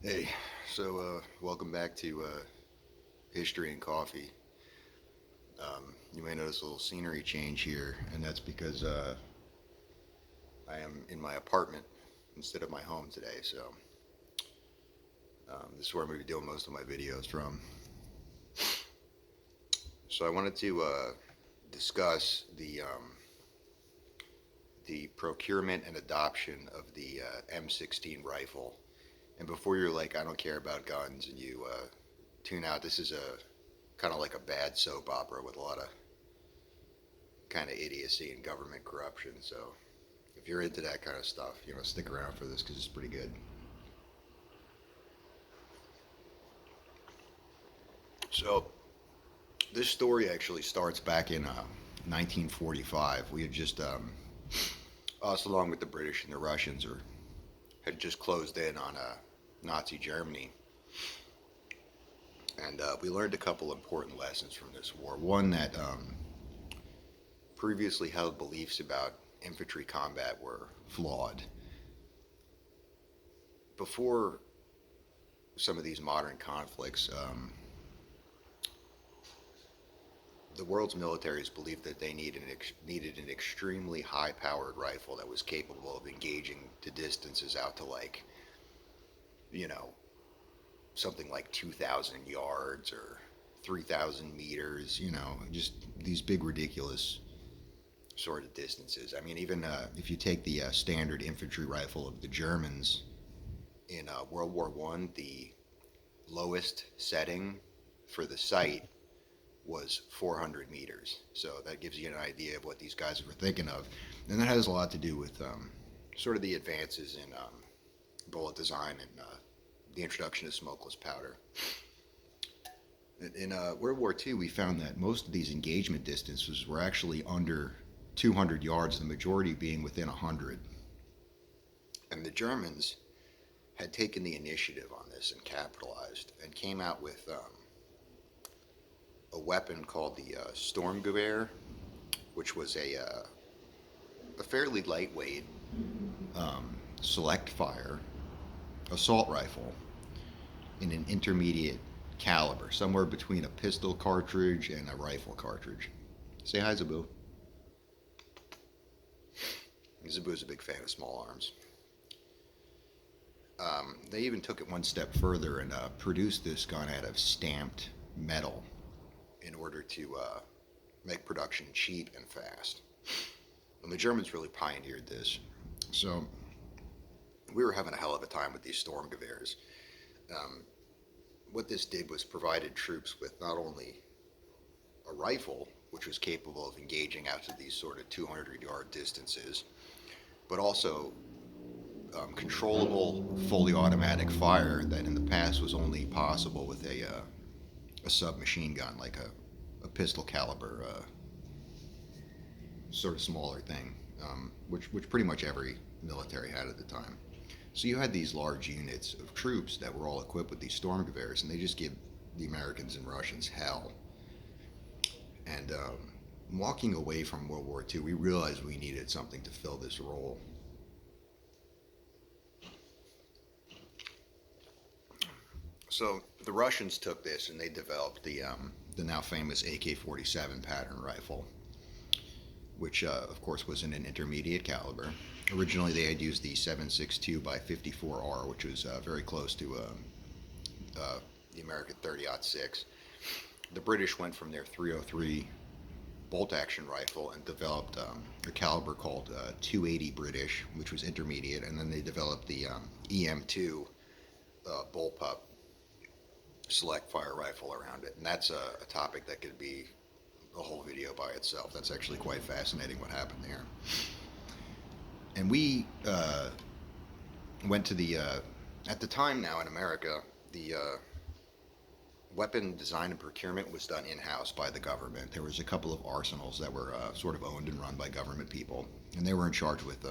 Hey, welcome back to History and Coffee. You may notice a little scenery change here, and that's because I am in my apartment instead of my home today. This is where I'm going to be doing most of my videos from. So I wanted to discuss the procurement and adoption of the M16 rifle. And before you're like, I don't care about guns, and you tune out, this is a kind of like a bad soap opera with a lot of kind of idiocy and government corruption. So if you're into that kind of stuff, stick around for this because it's pretty good. So this story actually starts back in 1945. We had just, us along with the British and the Russians, had just closed in on Nazi Germany. And we learned a couple important lessons from this war. One, that previously held beliefs about infantry combat were flawed. Before some of these modern conflicts, the world's militaries believed that they needed an extremely high-powered rifle that was capable of engaging to distances out to you know, something like 2,000 yards or 3,000 meters. Just these big ridiculous sort of distances. I mean, even if you take the standard infantry rifle of the Germans in World War One, the lowest setting for the sight was 400 meters. So that gives you an idea of what these guys were thinking of, and that has a lot to do with sort of the advances in bullet design and the introduction of smokeless powder. In World War II, we found that most of these engagement distances were actually under 200 yards, the majority being within 100. And the Germans had taken the initiative on this and capitalized and came out with a weapon called the Sturmgewehr, which was a fairly lightweight select fire assault rifle in an intermediate caliber, somewhere between a pistol cartridge and a rifle cartridge. Say hi, Zabu. Zabu's a big fan of small arms. They even took it one step further and produced this gun out of stamped metal in order to make production cheap and fast. And the Germans really pioneered this. So we were having a hell of a time with these Sturmgewehrs. What this did was provided troops with not only a rifle, which was capable of engaging out to these sort of 200-yard distances, but also controllable, fully automatic fire that in the past was only possible with a submachine gun, like a pistol caliber, sort of smaller thing, which pretty much every military had at the time. So you had these large units of troops that were all equipped with these Sturmgewehrs, and they just give the Americans and Russians hell. And walking away from World War II, we realized we needed something to fill this role. So the Russians took this and they developed the now famous AK-47 pattern rifle, which of course was in an intermediate caliber. Originally they had used the 7.62 by 54R, which was very close to the American 30-06. The British went from their 303 bolt-action rifle and developed a caliber called 280 British, which was intermediate, and then they developed the EM2 bullpup select fire rifle around it. And that's a topic that could be a whole video by itself. That's actually quite fascinating what happened there. And we went to at the time now in America, the weapon design and procurement was done in-house by the government. There was a couple of arsenals that were sort of owned and run by government people, and they were in charge with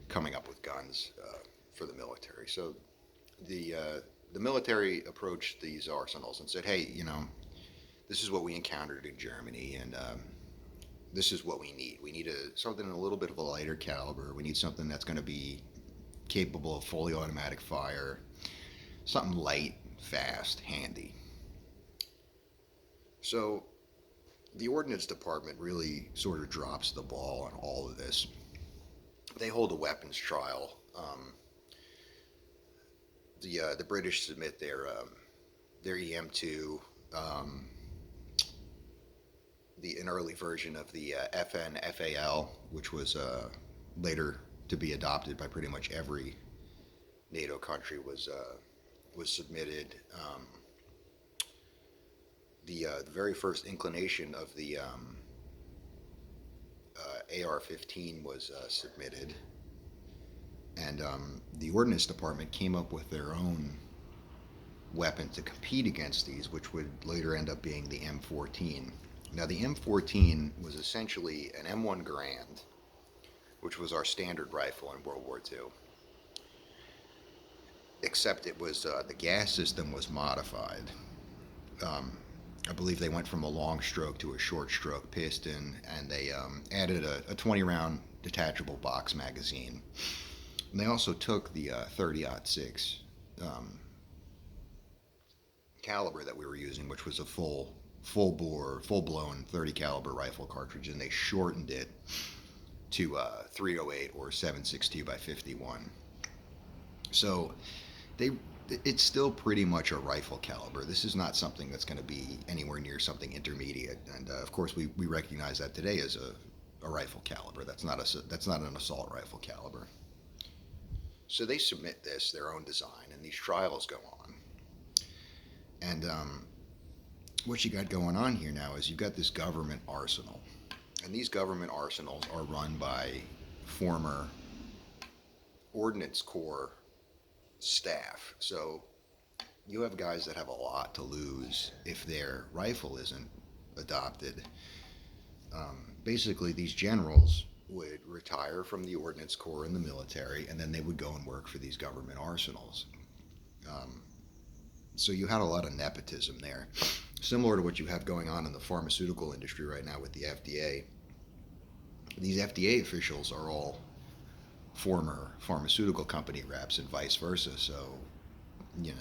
coming up with guns for the military. So the military approached these arsenals and said, hey, this is what we encountered in Germany, and this is what we need. We need something a little bit of a lighter caliber. We need something that's going to be capable of fully automatic fire, something light, fast, handy. So the Ordnance Department really sort of drops the ball on all of this. They hold a weapons trial. The British submit their EM2, um, an early version of the FNFAL, which was later to be adopted by pretty much every NATO country, was submitted. The very first inclination of the AR-15 was submitted, and the Ordnance Department came up with their own weapon to compete against these, which would later end up being the M14. Now, the M14 was essentially an M1 Garand, which was our standard rifle in World War II, except it was the gas system was modified. Um, I believe they went from a long stroke to a short stroke piston, and they added a 20 round detachable box magazine. And they also took the 30-06 caliber that we were using, which was a full bore, full blown 30 caliber rifle cartridge, and they shortened it to 308 or 7.62 by 51. So they it's still pretty much a rifle caliber. This is not something that's going to be anywhere near something intermediate, and of course we recognize that today as a rifle caliber. That's not an assault rifle caliber. So they submit their own design, and these trials go on. And what you got going on here now is you've got this government arsenal, and these government arsenals are run by former Ordnance Corps staff. So you have guys that have a lot to lose if their rifle isn't adopted. Basically, these generals would retire from the Ordnance Corps in the military, and then they would go and work for these government arsenals. So you had a lot of nepotism there, similar to what you have going on in the pharmaceutical industry right now with the FDA. These FDA officials are all former pharmaceutical company reps and vice versa. So,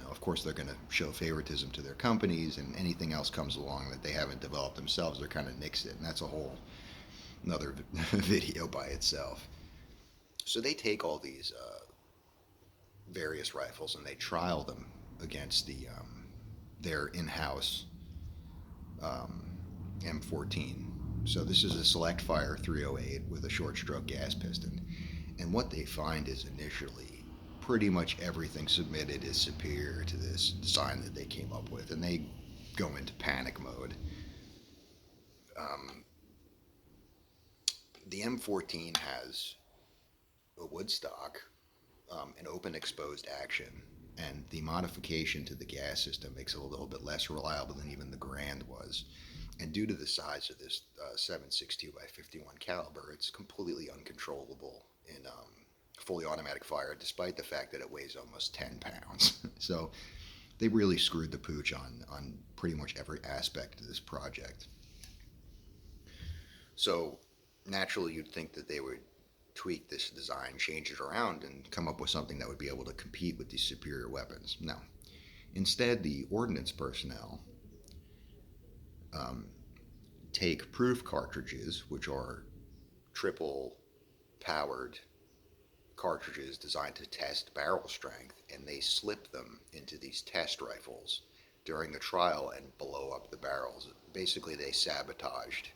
of course, they're going to show favoritism to their companies, and anything else comes along that they haven't developed themselves, they're kind of nixed it. And that's a whole another video by itself. So they take all these various rifles and they trial them against their in-house M14. So this is a select fire 308 with a short stroke gas piston. And what they find is initially pretty much everything submitted is superior to this design that they came up with, and they go into panic mode. The M14 has a wood stock, an open exposed action, and the modification to the gas system makes it a little bit less reliable than even the Garand was. And due to the size of this 7.62 by 51 caliber, it's completely uncontrollable in fully automatic fire, despite the fact that it weighs almost 10 pounds. So they really screwed the pooch on pretty much every aspect of this project. So naturally, you'd think that they would tweak this design, change it around, and come up with something that would be able to compete with these superior weapons. No. Instead, the ordnance personnel take proof cartridges, which are triple powered cartridges designed to test barrel strength, and they slip them into these test rifles during the trial and blow up the barrels. Basically, they sabotaged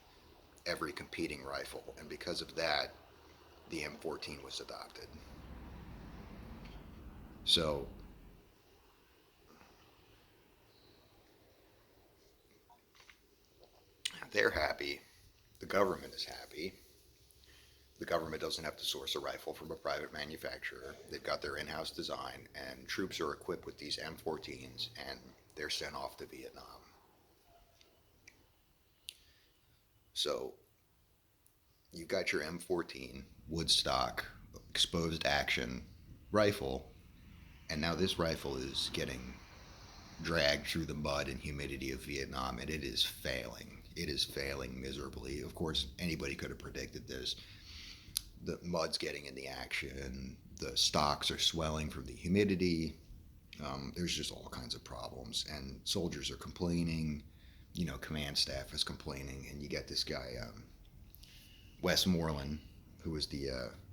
every competing rifle, and because of that, the M14 was adopted. So they're happy. The government is happy. The government doesn't have to source a rifle from a private manufacturer. They've got their in-house design, and troops are equipped with these M14s, and they're sent off to Vietnam. So you've got your M14 woodstock exposed action rifle, and now this rifle is getting dragged through the mud and humidity of Vietnam, and it is failing. It is failing miserably. Of course, anybody could have predicted this. the mud's getting in the action, the stocks are swelling from the humidity. There's just all kinds of problems, and soldiers are complaining. Command staff is complaining, and you get this guy, Westmoreland, who was the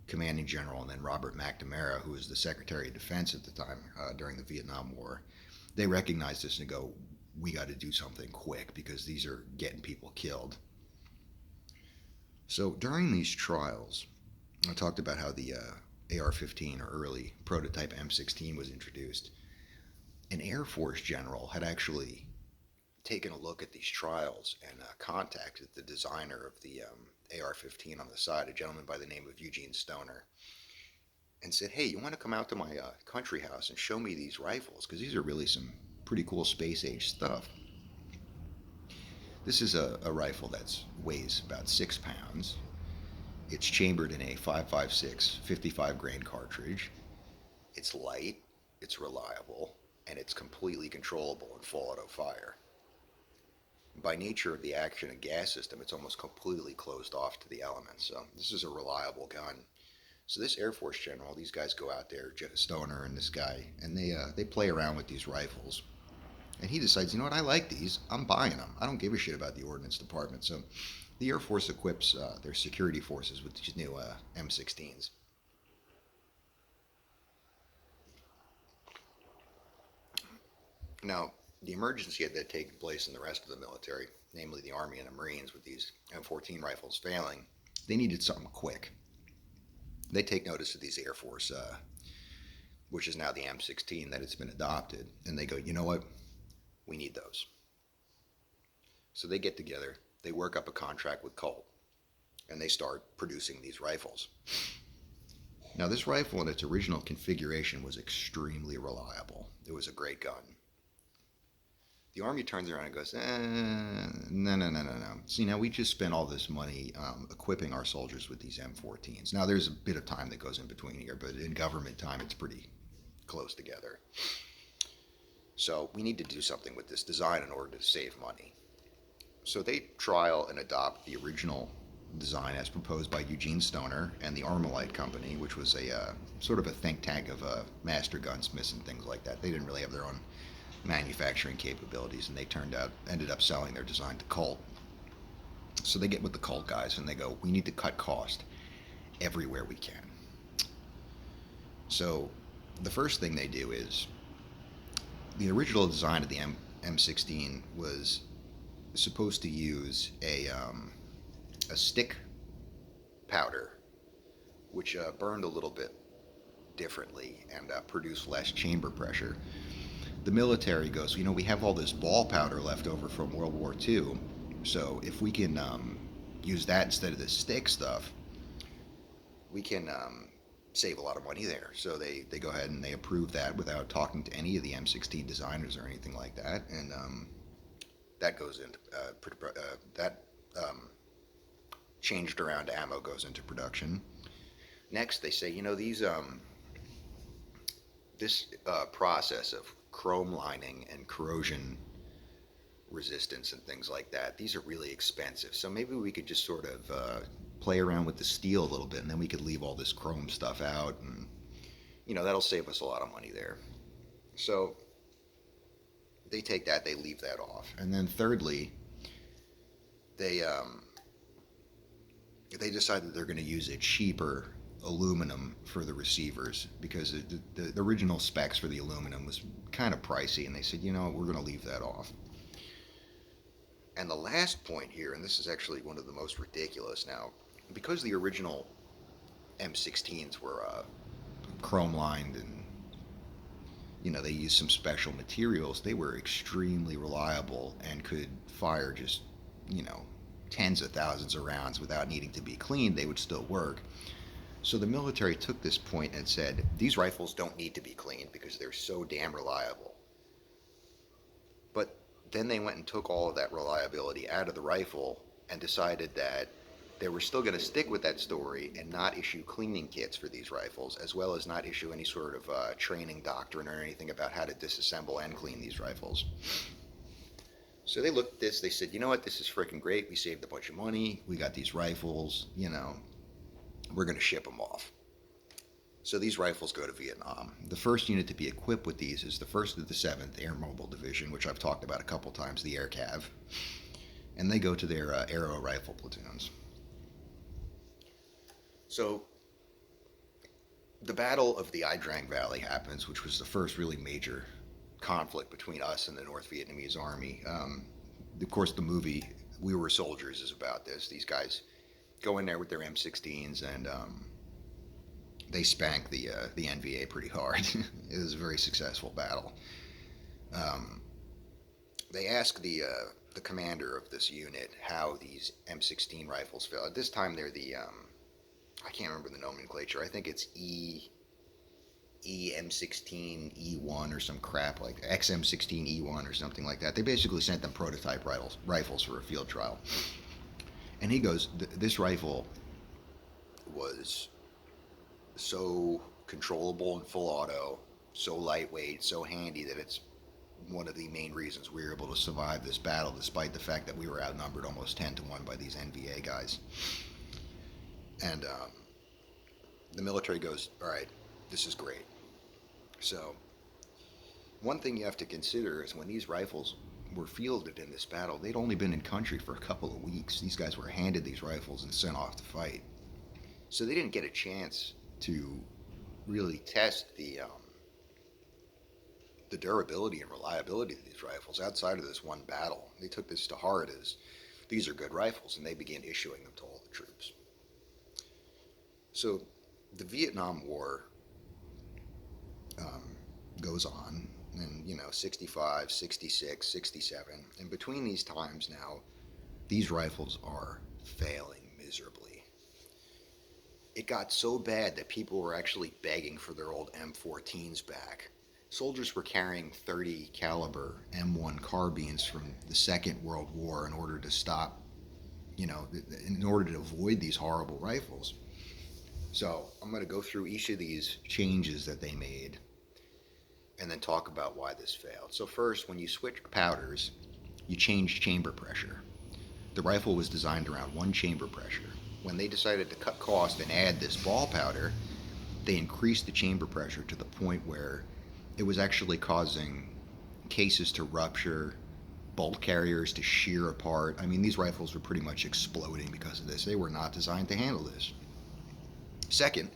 commanding general, and then Robert McNamara, who was the Secretary of Defense at the time during the Vietnam War. They recognize this and go, we got to do something quick because these are getting people killed. So during these trials, I talked about how the AR-15 or early prototype M16 was introduced. An Air Force general had actually taken a look at these trials and contacted the designer of the AR-15 on the side, a gentleman by the name of Eugene Stoner, and said, hey, you want to come out to my country house and show me these rifles? Because these are really some pretty cool space-age stuff. This is a rifle that weighs about 6 pounds. It's chambered in a 5.56 55 grain cartridge. It's light, it's reliable, and it's completely controllable in full auto fire. By nature of the action and gas system, it's almost completely closed off to the elements. So this is a reliable gun. So this Air Force general, these guys go out there, Stoner and this guy, and they play around with these rifles. And he decides, you know what, I like these. I'm buying them. I don't give a shit about the Ordnance Department. So the Air Force equips their security forces with these new M16s. Now, the emergency that had taken place in the rest of the military, namely the Army and the Marines, with these M14 rifles failing, they needed something quick. They take notice of these Air Force, which is now the M16, that it's been adopted, and they go, you know what? We need those. So they get together, they work up a contract with Colt, and they start producing these rifles. Now, this rifle in its original configuration was extremely reliable. It was a great gun. The Army turns around and goes, no. See, now we just spent all this money equipping our soldiers with these M14s. Now, there's a bit of time that goes in between here, but in government time, it's pretty close together. So we need to do something with this design in order to save money. So they trial and adopt the original design as proposed by Eugene Stoner and the Armalite Company, which was a sort of a think tank of master gunsmiths and things like that. They didn't really have their own manufacturing capabilities, and they ended up selling their design to Colt. So they get with the Colt guys and they go, we need to cut cost everywhere we can. So the first thing they do is, the original design of the M16 was supposed to use a stick powder, which burned a little bit differently and produced less chamber pressure. The military goes, we have all this ball powder left over from World War II, so if we can use that instead of the stick stuff, we can save a lot of money there. So they go ahead and they approve that without talking to any of the M16 designers or anything like that, and that goes into changed around ammo goes into production. Next, they say, this process of chrome lining and corrosion resistance and things like that, these are really expensive. So maybe we could just sort of play around with the steel a little bit, and then we could leave all this chrome stuff out, and that'll save us a lot of money there. So they take that, they leave that off. And then thirdly, they decide that they're going to use a cheaper aluminum for the receivers, because the original specs for the aluminum was kind of pricey, and they said, we're going to leave that off. And the last point here, and this is actually one of the most ridiculous now, because the original M16s were chrome lined and they used some special materials, they were extremely reliable and could fire just tens of thousands of rounds without needing to be cleaned. They would still work. So the military took this point and said, these rifles don't need to be cleaned because they're so damn reliable. But then they went and took all of that reliability out of the rifle and decided that they were still going to stick with that story and not issue cleaning kits for these rifles, as well as not issue any sort of training doctrine or anything about how to disassemble and clean these rifles. So they looked at this, they said, you know what, this is freaking great. We saved a bunch of money. We got these rifles, we're going to ship them off. So these rifles go to Vietnam. The first unit to be equipped with these is the 1st of the 7th Air Mobile Division, which I've talked about a couple times, the Air Cav. And they go to their Aero rifle platoons. So the Battle of the Ai Drang Valley happens, which was the first really major conflict between us and the North Vietnamese army. Of course, the movie We Were Soldiers is about this. These guys go in there with their M16s and they spank the NVA pretty hard. It was a very successful battle. They ask the commander of this unit how these M16 rifles fell. At this time, they're the I can't remember the nomenclature. I think it's M16 E1 or some crap like XM16 E1 or something like that. They basically sent them prototype rifles for a field trial. And he goes, this rifle was so controllable and full auto, so lightweight, so handy that it's one of the main reasons we were able to survive this battle, despite the fact that we were outnumbered almost 10-1 by these NVA guys. And the military goes, all right, this is great. So one thing you have to consider is when these rifles were fielded in this battle, they'd only been in country for a couple of weeks. These guys were handed these rifles and sent off to fight. So they didn't get a chance to really test the durability and reliability of these rifles outside of this one battle. They took this to heart as these are good rifles, and they began issuing them to all the troops. So the Vietnam War goes on, and 65, 66, 67, and between these times now, these rifles are failing miserably. It got so bad that people were actually begging for their old M14s back. Soldiers were carrying 30 caliber M1 carbines from the Second World War in order to stop, in order to avoid these horrible rifles. So I'm going to go through each of these changes that they made and then talk about why this failed. So first, when you switch powders, you change chamber pressure. The rifle was designed around one chamber pressure. When they decided to cut cost and add this ball powder, they increased the chamber pressure to the point where it was actually causing cases to rupture, bolt carriers to shear apart. I mean, these rifles were pretty much exploding because of this. They were not designed to handle this. Second,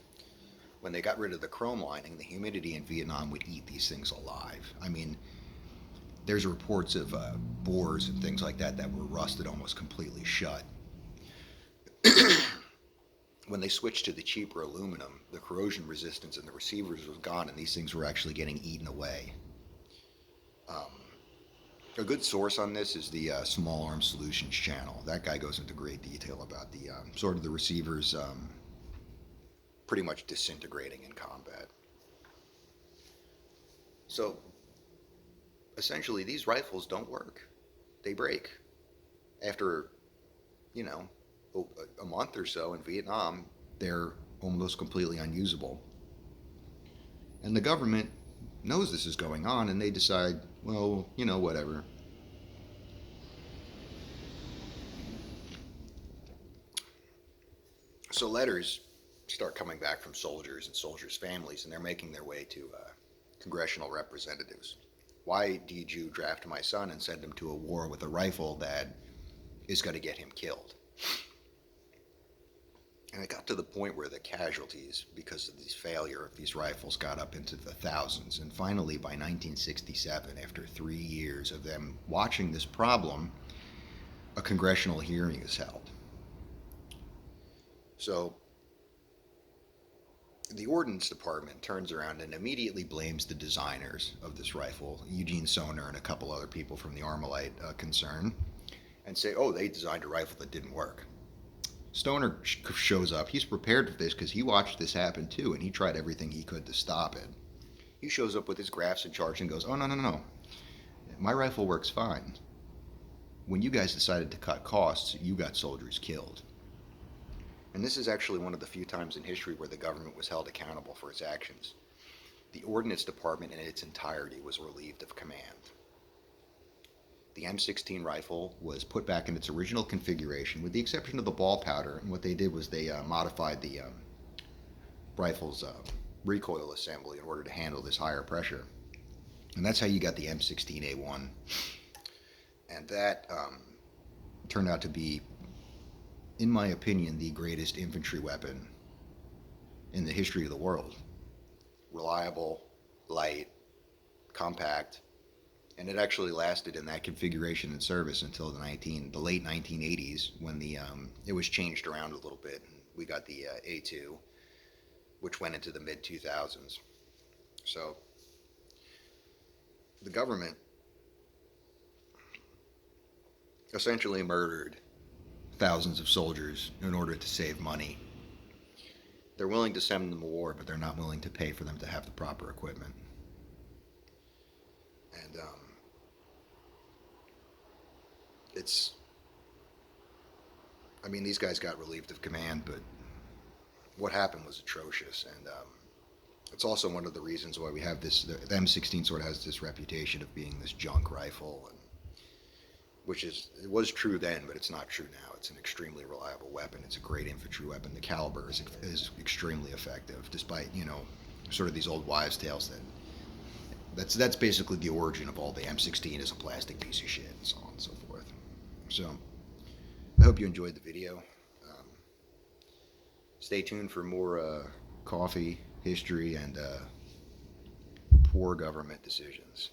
when they got rid of the chrome lining, the humidity in Vietnam would eat these things alive. I mean, there's reports of bores and things like that that were rusted almost completely shut. When they switched to the cheaper aluminum, the corrosion resistance in the receivers was gone, and these things were actually getting eaten away. A good source on this is the Small Arms Solutions channel. That guy goes into great detail about the sort of the receivers pretty much disintegrating in combat. So essentially, these rifles don't work. They break. After, a month or so in Vietnam, they're almost completely unusable. And the government knows this is going on, and they decide, well, whatever. So letters start coming back from soldiers and soldiers' families, and they're making their way to congressional representatives. Why did you draft my son and send him to a war with a rifle that is going to get him killed? And it got to the point where the casualties, because of this failure of these rifles, got up into the thousands. And finally, by 1967, after 3 years of them watching this problem, a congressional hearing is held. So the Ordnance Department turns around and immediately blames the designers of this rifle, Eugene Soner and a couple other people from the Armalite concern, and say, oh, they designed a rifle that didn't work. Stoner shows up. He's prepared for this because he watched this happen too, and he tried everything he could to stop it. He shows up with his graphs and charts and goes, oh, no. My rifle works fine. When you guys decided to cut costs, you got soldiers killed. And this is actually one of the few times in history where the government was held accountable for its actions. The Ordnance Department in its entirety was relieved of command. The M16 rifle was put back in its original configuration with the exception of the ball powder, and what they did was they modified the rifle's recoil assembly in order to handle this higher pressure. And that's how you got the M16A1. And that turned out to be, in my opinion, the greatest infantry weapon in the history of the world. Reliable, light, compact, and it actually lasted in that configuration in service until the late 1980s, when it was changed around a little bit. We got the A2, which went into the mid 2000s. So the government essentially murdered thousands of soldiers in order to save money. They're willing to send them to war, but they're not willing to pay for them to have the proper equipment. And these guys got relieved of command, but what happened was atrocious. And it's also one of the reasons why we have this. The M16 sort of has this reputation of being this junk rifle, and it was true then, but it's not true now. It's an extremely reliable weapon. It's a great infantry weapon. The caliber is extremely effective, despite sort of these old wives' tales that's basically the origin of all the M16 is a plastic piece of shit, and so on and so forth. So I hope you enjoyed the video. Stay tuned for more coffee, history, and poor government decisions.